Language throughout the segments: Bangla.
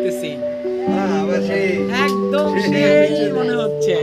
লাগতেছে, একদম সেই মনে হচ্ছে।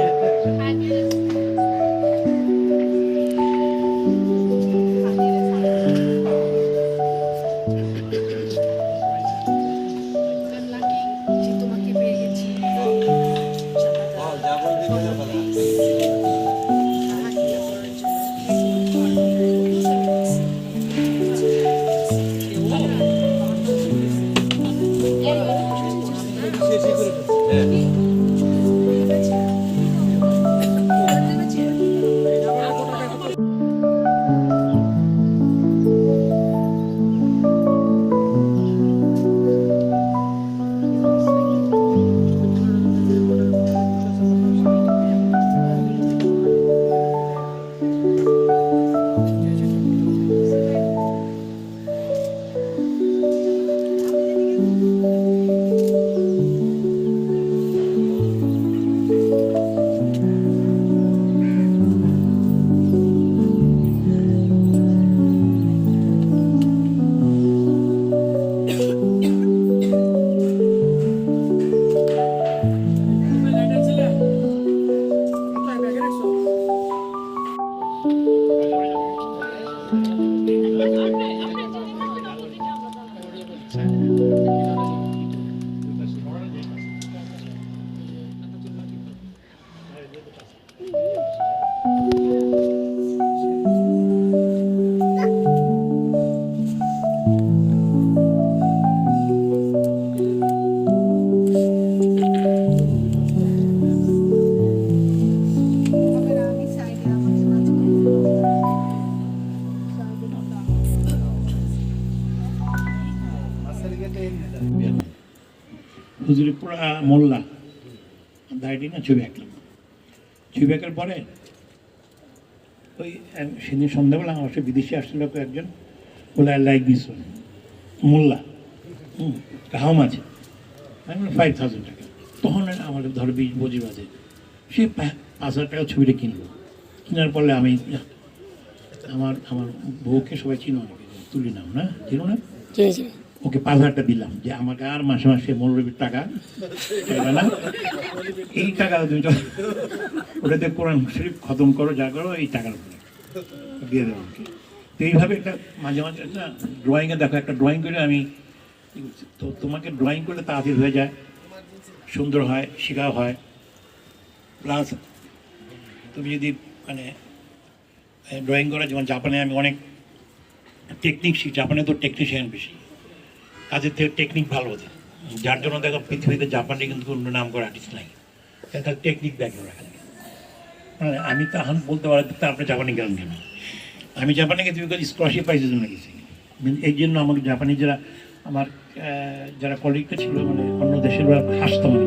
হুজুরে পুরা মোল্লা দাঁড়িয়ে না ছবি আঁকলাম। ছবি আঁকার পরে ওই সেদিন সন্ধ্যাবেলা আমার সে বিদেশি আসছিল একজন, বলে আই লাইক দিস মোল্লা, হাউ মাছ? আমি 5,000 টাকা। তখন আমাদের ধরো 20 বছর বাজে, সে 5,000 টাকা ছবিটা কিনলো। কেনার পরে আমি আমার বউকে সবাই চিনো, তুলি নাম না, চিনো না, ওকে 5,000 দিলাম যে আমাকে আর মাসে মাসে মৌলবীর টাকা না, এই টাকা তুমি ওটাতে কোরআন শরীফ খতম করো, যা করো এই টাকার উপরে দিয়ে দেবো আর কি। তো এইভাবে একটা মাঝে মাঝে একটা ড্রয়িংয়ে দেখো, একটা ড্রয়িং করে আমি তো তোমাকে ড্রয়িং করলে তাড়াতাড়ি হয়ে যায়, সুন্দর হয়, শেখাও হয়, প্লাস তুমি যদি মানে ড্রয়িং করা, যেমন জাপানে আমি অনেক টেকনিক শিখি, জাপানে তো টেকনিশিয়ান বেশি, কাজের থেকে টেকনিক ভালো ওদের, যার জন্য দেখো পৃথিবীতে জাপানে কিন্তু কোনো নাম করা আর্টিস্ট নাই, তার টেকনিক দেখে ওরা। মানে আমি তো এখন বলতে পারি তা আপনি জাপানে গেলেন কেন? আমি জাপানে গেছি বিকজ স্কলারশিপ পাইসের জন্য গেছি। এই জন্য আমাকে জাপানি যারা আমার যারা কলিগটা ছিল, মানে অন্য দেশের হাসতো মানে